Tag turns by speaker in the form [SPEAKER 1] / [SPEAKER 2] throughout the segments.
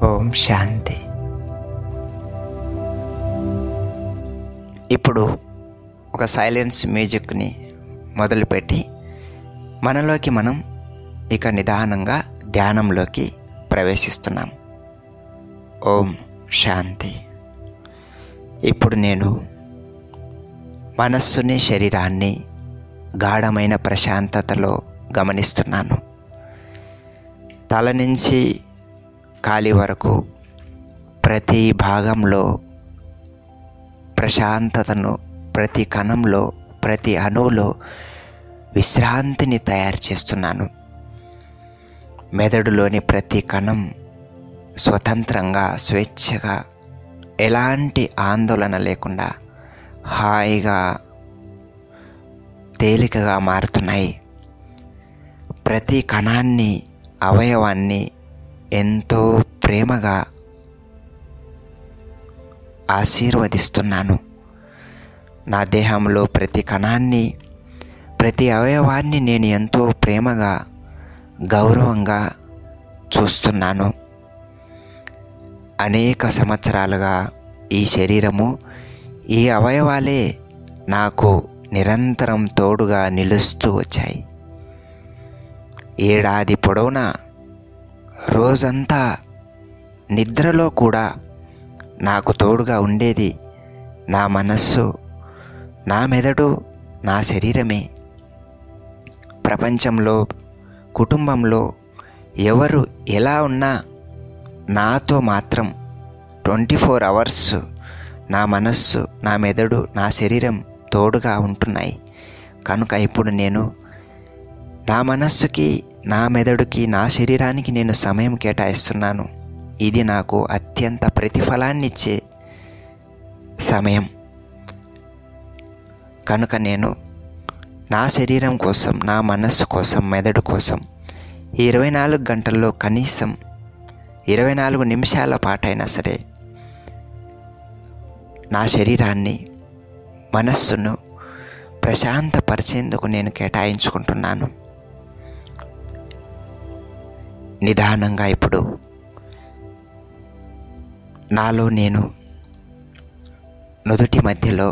[SPEAKER 1] ఓం శాంతి. ఇప్పుడు ఒక సైలెన్స్ మ్యూజిక్ని మొదలుపెట్టి మనలోకి మనం ఇక నిదానంగా ధ్యానంలోకి ప్రవేశిస్తున్నాం. ఓం శాంతి. ఇప్పుడు నేను మనస్సుని, శరీరాన్ని గాఢమైన ప్రశాంతతలో గమనిస్తున్నాను. తల నుంచి కాలి వరకు ప్రతి భాగంలో ప్రశాంతతను, ప్రతి కణంలో, ప్రతి అణువులో విశ్రాంతిని తయారు చేస్తున్నాను. మెదడులోని ప్రతి కణం స్వతంత్రంగా, స్వేచ్ఛగా, ఎలాంటి ఆందోళన లేకుండా హాయిగా, తేలికగా మారుతున్నాయి. ప్రతి కణాన్ని, అవయవాన్ని ఎంతో ప్రేమగా ఆశీర్వదిస్తున్నాను. నా దేహంలో ప్రతి కణాన్ని, ప్రతి అవయవాన్ని నేను ఎంతో ప్రేమగా, గౌరవంగా చూస్తున్నాను. అనేక సంవత్సరాలుగా ఈ శరీరము, ఈ అవయవాలే నాకు నిరంతరం తోడుగా నిలుస్తూ వచ్చాయి. ఏడాది పొడవునా రోజంతా నిద్రలో కూడా నాకు తోడుగా ఉండేది నా మనస్సు, నా మెదడు, నా శరీరమే. ప్రపంచంలో, కుటుంబంలో ఎవరు ఎలా ఉన్నా నాతో మాత్రం 24 hours నా మనస్సు, నా మెదడు, నా శరీరం తోడుగా ఉంటున్నాయి. కనుక ఇప్పుడు నేను నా మనస్సుకి, నా మెదడుకి, నా శరీరానికి నేను సమయం కేటాయిస్తున్నాను. ఇది నాకు అత్యంత ప్రతిఫలాన్నిచ్చే సమయం. కనుక నేను నా శరీరం కోసం, నా మనస్సు కోసం, మెదడు కోసం 24 గంటల్లో కనీసం 24 నిమిషాల పాటైనా సరే నా శరీరాన్ని, మనస్సును ప్రశాంతపరిచేందుకు నేను కేటాయించుకుంటున్నాను. నిదానంగా ఇప్పుడు నాలో నేను నుదుటి మధ్యలో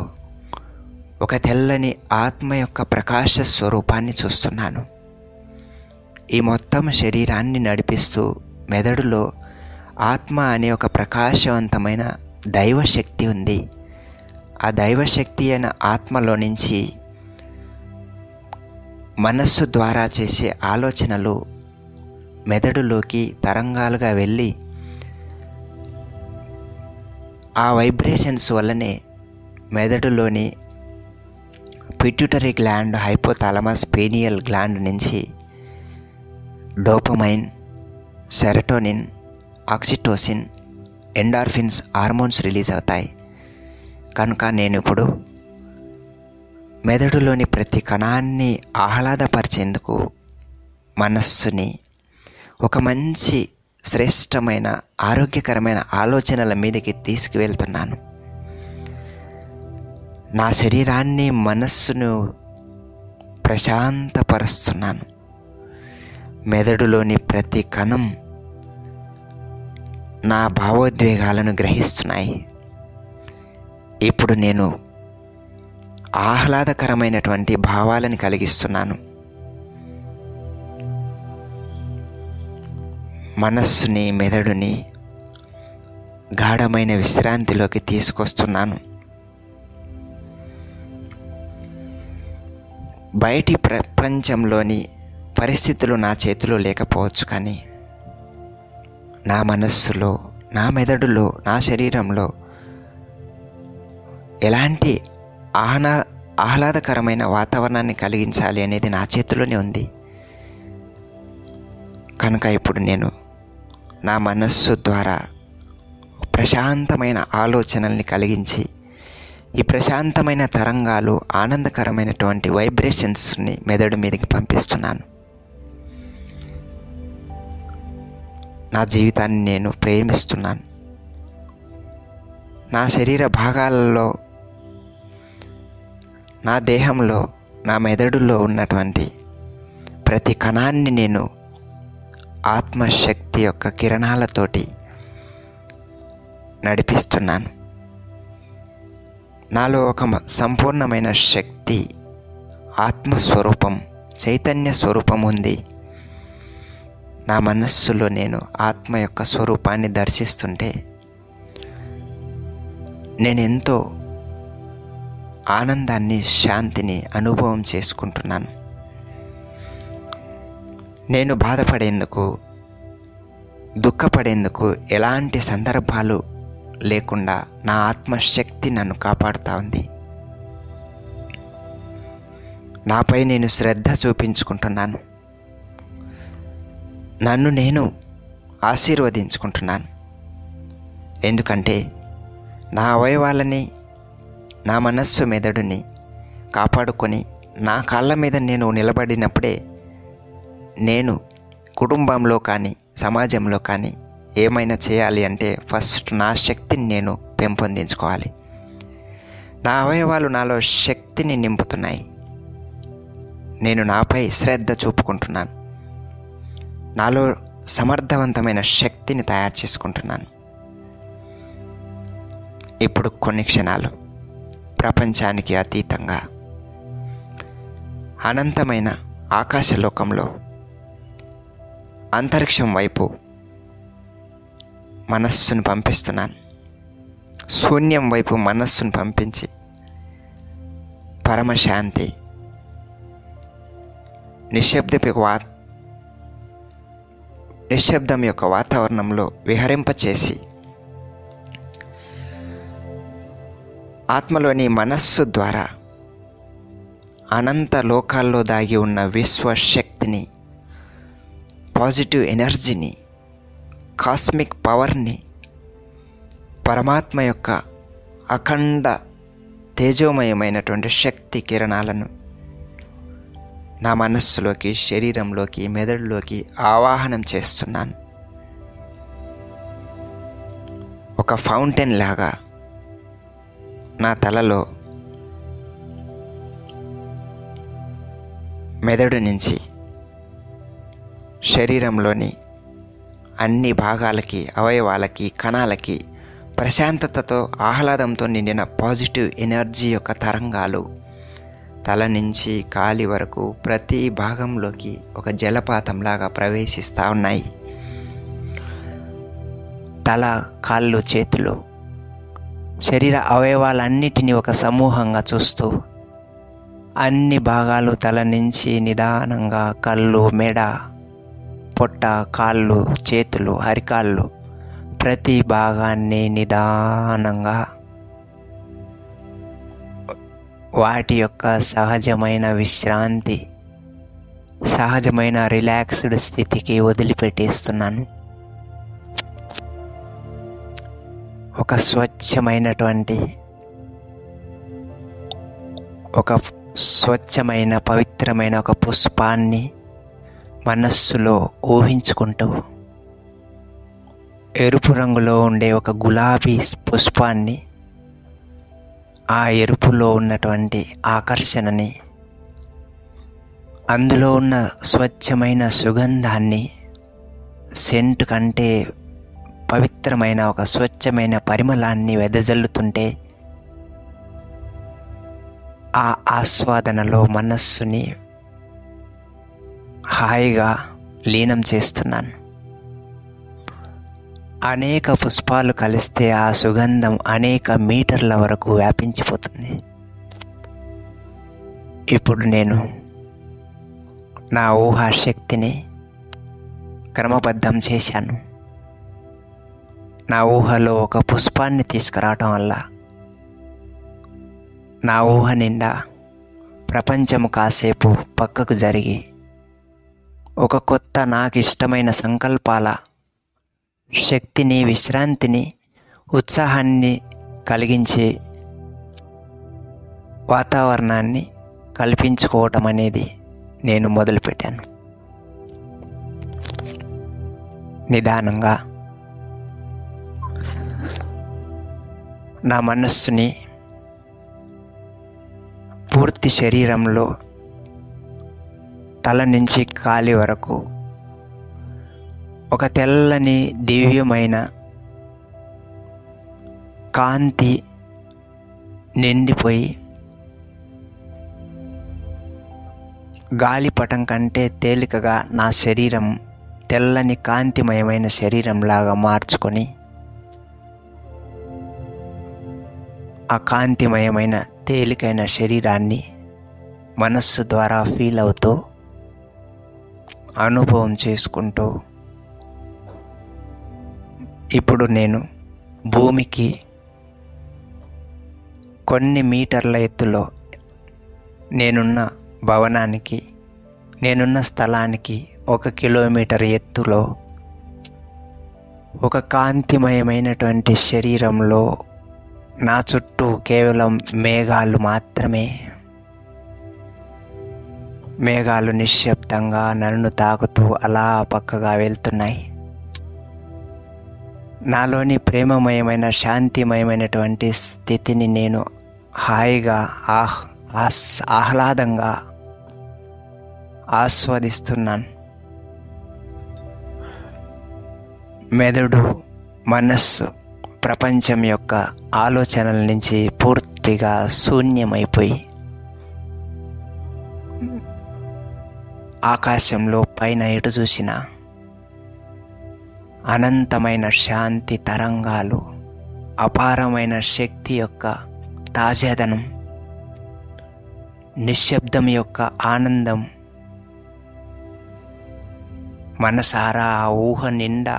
[SPEAKER 1] ఒక తెల్లని ఆత్మ యొక్క ప్రకాశ స్వరూపాన్ని చూస్తున్నాను. ఈ మొత్తం శరీరాన్ని నడిపిస్తూ మెదడులో ఆత్మ అనే ఒక ప్రకాశవంతమైన దైవశక్తి ఉంది. ఆ దైవశక్తి అయిన ఆత్మలో నుంచి మనస్సు ద్వారా చేసే ఆలోచనలు మెదడులోకి తరంగాలుగా వెళ్ళి ఆ వైబ్రేషన్స్ వల్లనే మెదడులోని pituitary gland, hypothalamus, pineal gland నుంచి dopamine, serotonin, oxytocin, endorphins hormones release అవుతాయి. కనుక నేను ఇప్పుడు మెదడులోని ప్రతి కణాన్ని ఆహ్లాదపరిచేందుకు మనస్సుని ఒక మంచి, శ్రేష్టమైన, ఆరోగ్యకరమైన ఆలోచనల మీదకి తీసుకువెళ్తున్నాను. నా శరీరాన్ని, మనస్సును ప్రశాంతపరుస్తున్నాను. మెదడులోని ప్రతి కణం నా భావోద్వేగాలను గ్రహిస్తున్నాయి. ఇప్పుడు నేను ఆహ్లాదకరమైనటువంటి భావాలను కలిగిస్తున్నాను. మనస్సుని, మెదడుని గాఢమైన విశ్రాంతిలోకి తీసుకొస్తున్నాను. బయటి ప్రపంచంలోని పరిస్థితులు నా చేతిలో లేకపోవచ్చు, కానీ నా మనస్సులో, నా మెదడులో, నా శరీరంలో ఎలాంటి ఆహ్లాదకరమైన వాతావరణాన్ని కలిగించాలి అనేది నా చేతిలోనే ఉంది. కనుక ఇప్పుడు నేను నా మనస్సు ద్వారా ప్రశాంతమైన ఆలోచనల్ని కలిగించి ఈ ప్రశాంతమైన తరంగాలు, ఆనందకరమైనటువంటి వైబ్రేషన్స్ని మెదడు మీదకి పంపిస్తున్నాను. నా జీవితాన్ని నేను ప్రేమిస్తున్నాను. నా శరీర భాగాలలో, నా దేహంలో, నా మెదడులో ఉన్నటువంటి ప్రతి కణాన్ని నేను ఆత్మశక్తి యొక్క కిరణాలతోటి నడిపిస్తున్నాను. నాలో ఒక సంపూర్ణమైన శక్తి, ఆత్మస్వరూపం, చైతన్య స్వరూపం ఉంది. నా మనస్సులో నేను ఆత్మ యొక్క స్వరూపాన్ని దర్శిస్తుంటే నేను ఎంతో ఆనందాన్ని, శాంతిని అనుభవం చేసుకుంటున్నాను. నేను బాధపడేందుకు, దుఃఖపడేందుకు ఎలాంటి సందర్భాలు లేకుండా నా ఆత్మశక్తి నన్ను కాపాడుతూ ఉంది. నాపై నేను శ్రద్ధ చూపించుకుంటున్నాను. నన్ను నేను ఆశీర్వదించుకుంటున్నాను. ఎందుకంటే నా అవయవాలని, నా మనస్సు, మెదడుని కాపాడుకొని నా కాళ్ళ మీద నేను నిలబడినప్పుడే నేను కుటుంబంలో కానీ సమాజంలో కానీ ఏమైనా చేయాలి అంటే ఫస్ట్ నా శక్తిని నేను పెంపొందించుకోవాలి. నా అవయవాలు నాలో శక్తిని నింపుతున్నాయి. నేను నాపై శ్రద్ధ చూపుకుంటున్నాను. నాలో సమర్థవంతమైన శక్తిని తయారు చేసుకుంటున్నాను. ఇప్పుడు కొన్ని క్షణాలు ప్రపంచానికి అతీతంగా అనంతమైన ఆకాశలోకంలో అంతరిక్షం వైపు మనస్సును పంపిస్తున్నాను. శూన్యం వైపు మనస్సును పంపించి పరమశాంతి, నిశ్శబ్దం యొక్క వాతావరణంలో విహరింపచేసి ఆత్మలోని మనస్సు ద్వారా అనంత లోకాల్లో దాగి ఉన్న విశ్వశక్తిని, పాజిటివ్ ఎనర్జీని, కాస్మిక్ పవర్ని, పరమాత్మ యొక్క అఖండ తేజోమయమైనటువంటి శక్తి కిరణాలను నా మనస్సులోకి, శరీరంలోకి, మెదడులోకి ఆవాహనం చేస్తున్నాను. ఒక ఫౌంటైన్ లాగా నా తలలో, మెదడు నుంచి శరీరంలోని అన్ని భాగాలకి, అవయవాలకి, కణాలకి ప్రశాంతతతో, ఆహ్లాదంతో నిండిన పాజిటివ్ ఎనర్జీ యొక్క తరంగాలు తల నుంచి కాలి వరకు ప్రతి భాగంలోకి ఒక జలపాతంలాగా ప్రవేశిస్తూ ఉన్నాయి. తల, కాళ్ళు, చేతులు, శరీర అవయవాలన్నిటినీ ఒక సమూహంగా చూస్తూ అన్ని భాగాలు తల నుంచి నిదానంగా కళ్ళు, మెడ, పొట్ట, కాళ్ళు, చేతులు, అరికాళ్ళు ప్రతి భాగాన్ని నిదానంగా వాటి యొక్క సహజమైన విశ్రాంతి, సహజమైన రిలాక్స్డ్ స్థితికి వదిలిపెట్టేస్తున్నాను. ఒక స్వచ్ఛమైనటువంటి, పవిత్రమైన ఒక పుష్పాన్ని మనస్సులో ఊహించుకుంటూ, ఎరుపు రంగులో ఉండే ఒక గులాబీ పుష్పాన్ని, ఆ ఎరుపులో ఉన్నటువంటి ఆకర్షణని, అందులో ఉన్న స్వచ్ఛమైన సుగంధాన్ని, సెంట్ కంటే పవిత్రమైన ఒక స్వచ్ఛమైన పరిమళాన్ని వెదజల్లుతుంటే ఆ ఆస్వాదనలో మనస్సుని హాయిగా లీనం చేస్తున్నాను. అనేక పుష్పాలు కలిస్తే ఆ సుగంధం అనేక మీటర్ల వరకు వ్యాపించిపోతుంది. ఇప్పుడు నేను నా ఊహాశక్తిని క్రమబద్ధం చేశాను. నా ఊహలో ఒక పుష్పాన్ని తీసుకురావటం వల్ల నా ఊహ నిండా ప్రపంచము కాసేపు పక్కకు జరిగి ఒక కొత్త, నాకు ఇష్టమైన సంకల్పాల శక్తిని, విశ్రాంతిని, ఉత్సాహాన్ని కలిగించే వాతావరణాన్ని కల్పించుకోవటం అనేది నేను మొదలుపెట్టాను. నిదానంగా నా మనస్సుని పూర్తి శరీరంలో తల నుంచి కాలి వరకు ఒక తెల్లని, దివ్యమైన కాంతి నిండిపోయి గాలిపటం కంటే తేలికగా నా శరీరం తెల్లని కాంతిమయమైన శరీరంలాగా మార్చుకొని ఆ కాంతిమయమైన తేలికైన శరీరాన్ని మనస్సు ద్వారా ఫీల్ అవుతూ అనుభవం చేసుకుంటూ ఇప్పుడు నేను భూమికి కొన్ని మీటర్ల ఎత్తులో నేనున్న భవనానికి, నేనున్న స్థలానికి 1 కిలోమీటర్ ఎత్తులో ఒక కాంతిమయమైనటువంటి శరీరంలో నా చుట్టూ కేవలం మేఘాలు మాత్రమే. మేఘాలు నిశ్శబ్దంగా నన్ను తాకుతూ అలా పక్కగా వెళ్తున్నాయి. నాలోని ప్రేమమయమైన శాంతిమయమైనటువంటి స్థితిని నేను హాయిగా ఆహ్లాదంగా ఆస్వాదిస్తున్నాను. మెదడు, మనస్సు ప్రపంచం యొక్క ఆలోచనల నుంచి పూర్తిగా శూన్యమైపోయి ఆకాశంలో పైన ఎటు చూసినా అనంతమైన శాంతి తరంగాలు, అపారమైన శక్తి యొక్క తాజాదనం, నిశ్శబ్దం యొక్క ఆనందం మనసారా ఆ ఊహ నిండా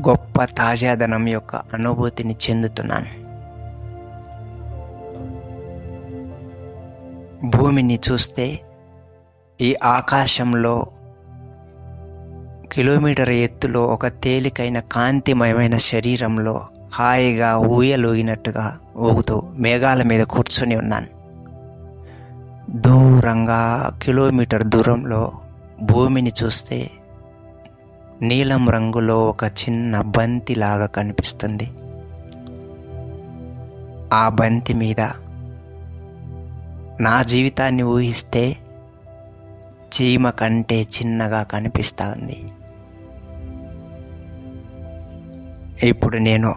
[SPEAKER 1] గొప్ప తాజాదనం యొక్క అనుభూతిని చెందుతున్నాను. భూమిని చూస్తే ఈ ఆకాశంలో కిలోమీటర్ ఎత్తులో ఒక తేలికైన కాంతిమయమైన శరీరంలో హాయిగా ఊయలూగినట్టుగా ఊగుతూ మేఘాల మీద కూర్చొని ఉన్నాను. దూరంగా కిలోమీటర్ దూరంలో భూమిని చూస్తే నీలం రంగులో ఒక చిన్న బంతిలాగా కనిపిస్తుంది. ఆ బంతి మీద నా జీవితాన్ని ఊహిస్తే చీమ కంటే చిన్నగా కనిపిస్తూ ఉంది. ఇప్పుడు నేను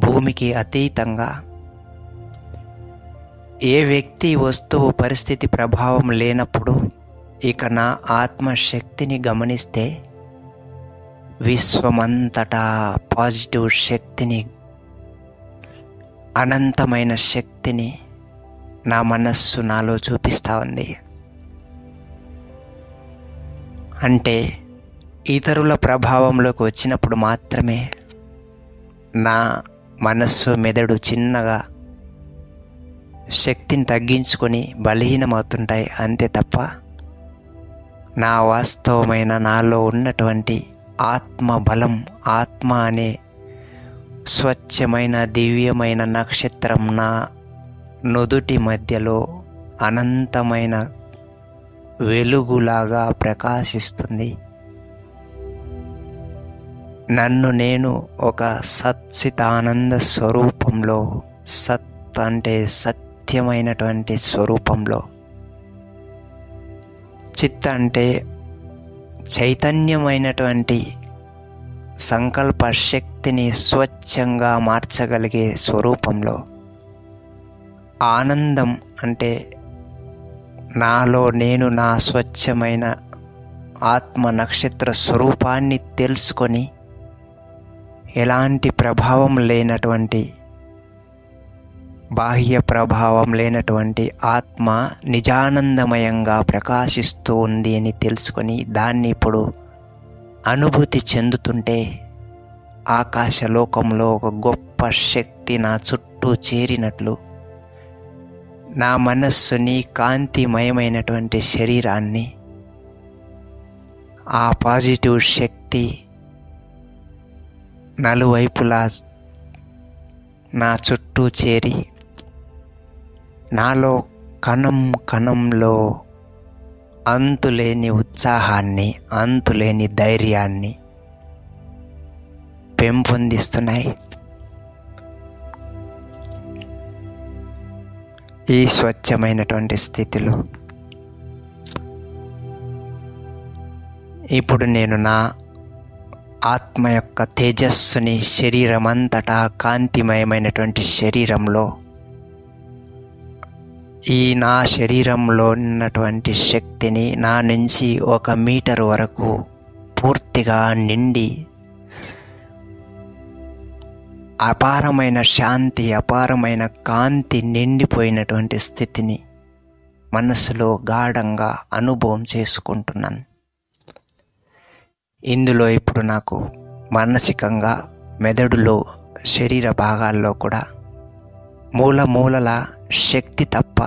[SPEAKER 1] భూమికి అతీతంగా ఏ వ్యక్తి, వస్తువు, పరిస్థితి ప్రభావం లేనప్పుడు ఇక నా ఆత్మశక్తిని గమనిస్తే విశ్వమంతటా పాజిటివ్ శక్తిని, అనంతమైన శక్తిని నా మనస్సు నాలో చూపిస్తూ ఉంది. అంటే ఇతరుల ప్రభావంలోకి వచ్చినప్పుడు మాత్రమే నా మనస్సు, మెదడు చిన్నగా శక్తిని తగ్గించుకొని బలహీనమవుతుంటాయి. అంతే తప్ప నా వాస్తవమైన నాలో ఉన్నటువంటి ఆత్మ బలం, ఆత్మ అనే స్వచ్ఛమైన దివ్యమైన నక్షత్రం నా నుదుటి మధ్యలో అనంతమైన వెలుగులాగా ప్రకాశిస్తుంది. నన్ను నేను ఒక సచ్చిదానంద స్వరూపంలో, సత్ అంటే సత్యమైనటువంటి స్వరూపంలో, చిత్ అంటే చైతన్యమైనటువంటి సంకల్ప శక్తిని స్వచ్ఛంగా మార్చగలిగే స్వరూపంలో, ఆనందం అంటే నాలో నేను నా స్వచ్ఛమైన ఆత్మ నక్షత్ర స్వరూపాన్ని తెలుసుకొని ఎలాంటి ప్రభావం లేనటువంటి, బాహ్య ప్రభావం లేనటువంటి ఆత్మ నిజానందమయంగా ప్రకాశిస్తూ ఉంది అని తెలుసుకొని దాన్ని ఇప్పుడు అనుభూతి చెందుతుంటే ఆకాశలోకంలో ఒక గొప్ప శక్తి నా చుట్టూ చేరినట్లు నా మనస్సుని, కాంతిమయమైనటువంటి శరీరాన్ని ఆ పాజిటివ్ శక్తి నలువైపులా నా చుట్టూ చేరి నాలో కణం కణంలో అంతులేని ఉత్సాహాన్ని, అంతులేని ధైర్యాన్ని పెంపొందిస్తున్నాయి. ఈ స్వచ్ఛమైనటువంటి స్థితిలో ఇప్పుడు నేను నా ఆత్మ యొక్క తేజస్సుని శరీరమంతటా కాంతిమయమైనటువంటి శరీరంలో, ఈ నా శరీరంలో ఉన్నటువంటి శక్తిని నా నుంచి 1 మీటర్ వరకు పూర్తిగా నిండి అపారమైన శాంతి, అపారమైన కాంతి నిండిపోయినటువంటి స్థితిని మనసులో గాఢంగా అనుభవం చేసుకుంటున్నాను. ఇందులో ఇప్పుడు నాకు మానసికంగా, మెదడులో, శరీర భాగాల్లో కూడా మూలల శక్తి తప్ప,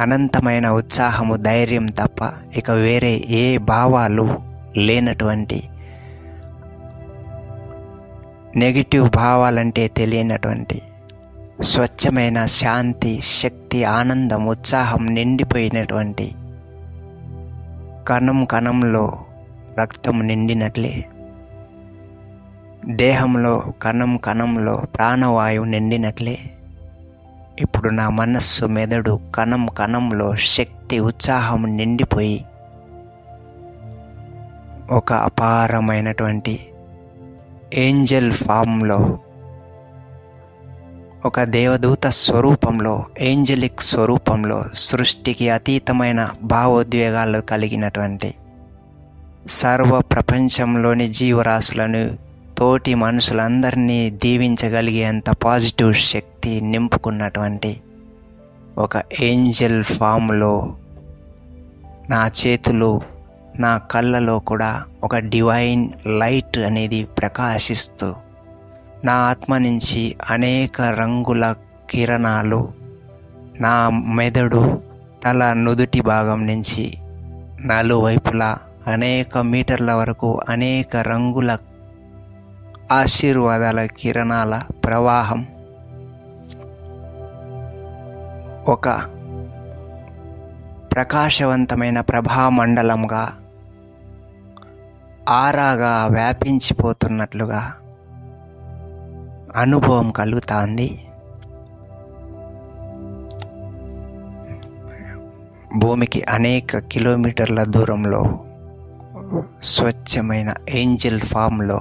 [SPEAKER 1] అనంతమైన ఉత్సాహము, ధైర్యం తప్ప ఇక వేరే ఏ భావాలు లేనటువంటి, నెగిటివ్ భావాలంటే తెలియనటువంటి స్వచ్ఛమైన శాంతి, శక్తి, ఆనందం, ఉత్సాహం నిండిపోయినటువంటి, కణం కణంలో రక్తం నిండినట్లే, దేహంలో కణం కణంలో ప్రాణవాయువు నిండినట్లే ఇప్పుడు నా మనస్సు, మెదడు కణం కణంలో శక్తి, ఉత్సాహం నిండిపోయి ఒక అపారమైనటువంటి ఏంజెల్ ఫామ్లో, ఒక దేవదూత స్వరూపంలో, ఏంజలిక్ స్వరూపంలో, సృష్టికి అతీతమైన భావోద్వేగాలు కలిగినటువంటి, సర్వ ప్రపంచంలోని జీవరాశులను, తోటి మనుషులందరినీ దీవించగలిగేంత పాజిటివ్ శక్తి నింపుకున్నటువంటి ఒక ఏంజెల్ ఫామ్లో నా చేతులు, నా కళ్ళలో కూడా ఒక డివైన్ లైట్ అనేది ప్రకాశిస్తూ, నా ఆత్మ నుంచి అనేక రంగుల కిరణాలు నా మెదడు, తల, నుదుటి భాగం నుంచి నలువైపులా అనేక మీటర్ల వరకు అనేక రంగుల ఆశీర్వాదాల కిరణాల ప్రవాహం ఒక ప్రకాశవంతమైన ప్రభామండలంగా, ఆరాగా వ్యాపించిపోతున్నట్లుగా అనుభవం కలుగుతుంది. భూమికి అనేక కిలోమీటర్ల దూరంలో స్వచ్ఛమైన ఏంజెల్ ఫామ్లో,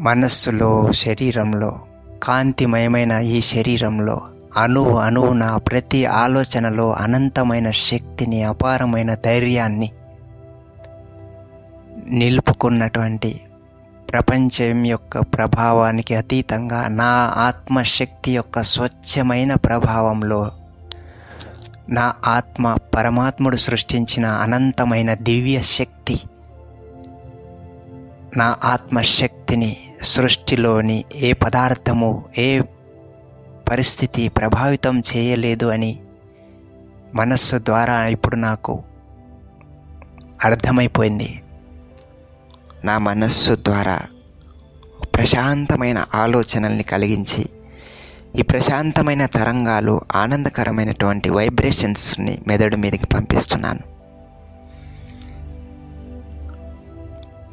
[SPEAKER 1] మనస్సులో, శరీరంలో, కాంతిమయమైన ఈ శరీరంలో అణువున, ప్రతి ఆలోచనలో అనంతమైన శక్తిని, అపారమైన ధైర్యాన్ని నిలుపుకున్నటువంటి, ప్రపంచం యొక్క ప్రభావానికి అతీతంగా నా ఆత్మశక్తి యొక్క స్వచ్ఛమైన ప్రభావంలో, నా ఆత్మ పరమాత్ముడు సృష్టించిన అనంతమైన దివ్య శక్తి నా ఆత్మశక్తిని సృష్టిలోని ఏ పదార్థము, ఏ పరిస్థితి ప్రభావితం చేయలేదు అని మనస్సు ద్వారా ఇప్పుడు నాకు అర్థమైపోయింది. నా మనస్సు ద్వారా ప్రశాంతమైన ఆలోచనల్ని కలిగించి, ఈ ప్రశాంతమైన తరంగాలు, ఆనందకరమైనటువంటి వైబ్రేషన్స్ని మెదడు మీదకి పంపిస్తున్నాను.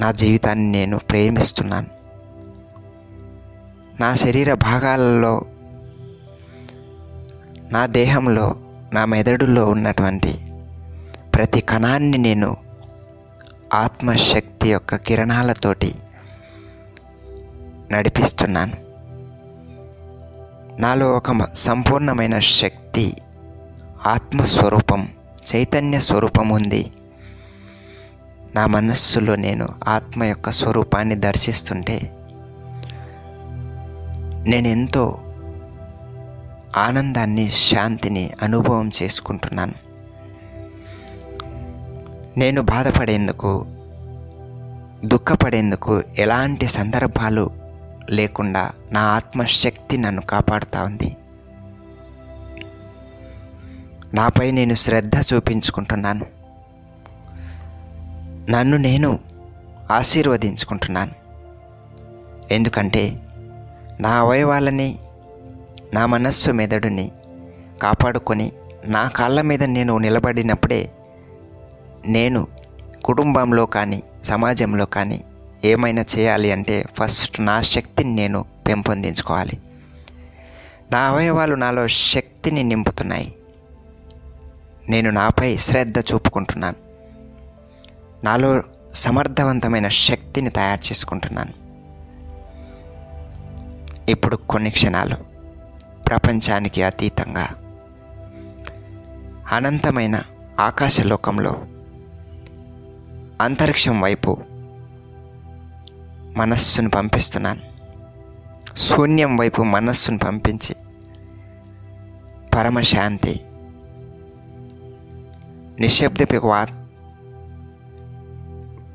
[SPEAKER 1] నా జీవితాన్ని నేను ప్రేమిస్తున్నాను. నా శరీర భాగాలలో, నా దేహంలో, నా మెదడులో ఉన్నటువంటి ప్రతి కణాన్ని నేను ఆత్మశక్తి యొక్క కిరణాలతోటి నడిపిస్తున్నాను. నాలో ఒక సంపూర్ణమైన శక్తి, ఆత్మస్వరూపం, చైతన్య స్వరూపం ఉంది. నా మనస్సులో నేను ఆత్మ యొక్క స్వరూపాన్ని దర్శిస్తుంటే నేను ఎంతో ఆనందాన్ని, శాంతిని అనుభవం చేసుకుంటున్నాను. నేను బాధపడేందుకు, దుఃఖపడేందుకు ఎలాంటి సందర్భాలు లేకుండా నా ఆత్మశక్తి నన్ను కాపాడుతూ ఉంది. నాపై నేను శ్రద్ధ చూపించుకుంటున్నాను. నన్ను నేను ఆశీర్వదించుకుంటున్నాను. ఎందుకంటే నా అవయవాలని, నా మనస్సు, మెదడుని కాపాడుకొని నా కాళ్ళ మీద నేను నిలబడినప్పుడే నేను కుటుంబంలో కానీ, సమాజంలో కానీ ఏమైనా చేయాలి అంటే ఫస్ట్ నా శక్తిని నేను పెంపొందించుకోవాలి. నా అవయవాలు నాలో శక్తిని నింపుతున్నాయి. నేను నాపై శ్రద్ధ చూపుకుంటున్నాను. నాలో సమర్థవంతమైన శక్తిని తయారు చేసుకుంటున్నాను. ఇప్పుడు కొన్ని క్షణాలు ప్రపంచానికి అతీతంగా అనంతమైన ఆకాశలోకంలో అంతరిక్షం వైపు మనస్సును పంపిస్తున్నాను. శూన్యం వైపు మనస్సును పంపించి పరమశాంతి,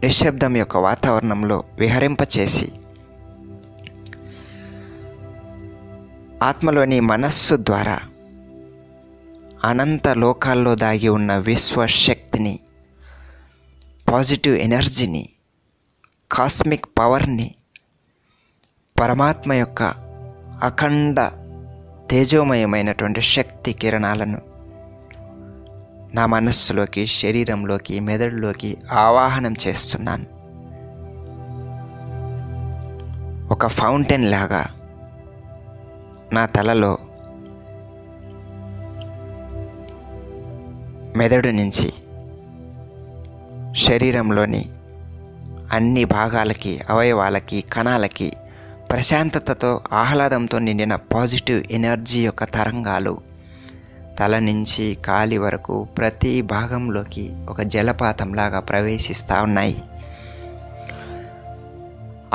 [SPEAKER 1] నిశ్శబ్దం యొక్క వాతావరణంలో విహరింపచేసి ఆత్మలోని మనస్సు ద్వారా అనంత లోకాల్లో దాగి ఉన్న విశ్వశక్తిని, పాజిటివ్ ఎనర్జీని, కాస్మిక్ పవర్ని, పరమాత్మ యొక్క అఖండ తేజోమయమైనటువంటి శక్తి కిరణాలను నా మనస్సులోకి, శరీరంలోకి, మెదడులోకి ఆవాహనం చేస్తున్నాను. ఒక ఫౌంటైన్ లాగా నా తలలో మెదడు నుంచి శరీరంలోని అన్ని భాగాలకి, అవయవాలకి, కణాలకి ప్రశాంతతతో, ఆహ్లాదంతో నిండిన పాజిటివ్ ఎనర్జీ యొక్క తరంగాలు తల నుంచి కాలి వరకు ప్రతి భాగంలోకి ఒక జలపాతంలాగా ప్రవేశిస్తూ ఉన్నాయి.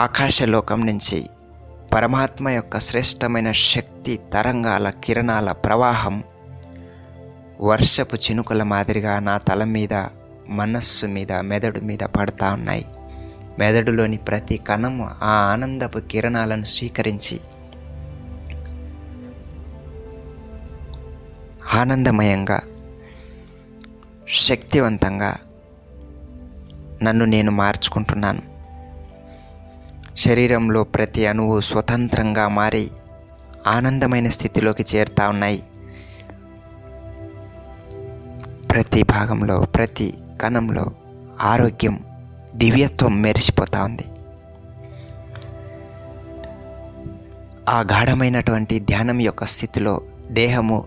[SPEAKER 1] ఆకాశలోకం నుంచి పరమాత్మ యొక్క శ్రేష్టమైన శక్తి తరంగాల కిరణాల ప్రవాహం వర్షపు చినుకుల మాదిరిగా నా తల మీద, మనస్సు మీద, మెదడు మీద పడతా ఉన్నాయి. మెదడులోని ప్రతి కణము ఆ ఆనందపు కిరణాలను స్వీకరించి ఆనందమయంగా, శక్తివంతంగా నన్ను నేను మార్చుకుంటున్నాను. శరీరంలో ప్రతి అణువు స్వతంత్రంగా మారి ఆనందమైన స్థితిలోకి చేరుతా ఉన్నాయి. ప్రతి భాగంలో, ప్రతి కణంలో ఆరోగ్యం, దివ్యత్వం మెరిసిపోతూ ఉంది. ఆ గాఢమైనటువంటి ధ్యానం యొక్క స్థితిలో దేహము,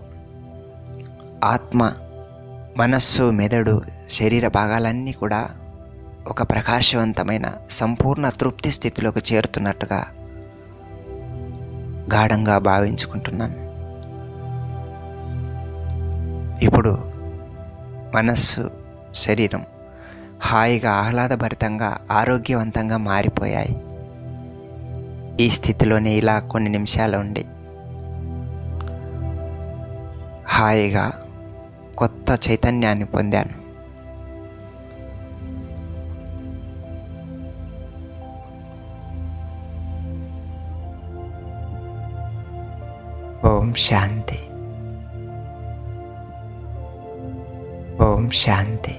[SPEAKER 1] ఆత్మ, మనస్సు, మెదడు, శరీర భాగాలన్నీ కూడా ఒక ప్రకాశవంతమైన సంపూర్ణ తృప్తి స్థితిలోకి చేరుతున్నట్టుగా గాఢంగా భావించుకుంటున్నాను. ఇప్పుడు మనస్సు, శరీరం హాయిగా, ఆహ్లాదభరితంగా, ఆరోగ్యవంతంగా మారిపోయాయి. ఈ స్థితిలోనే ఇలా కొన్ని నిమిషాలు ఉండి హాయిగా కొత్త చైతన్యాన్ని పొందాను. ఓం శాంతి. ఓం శాంతి.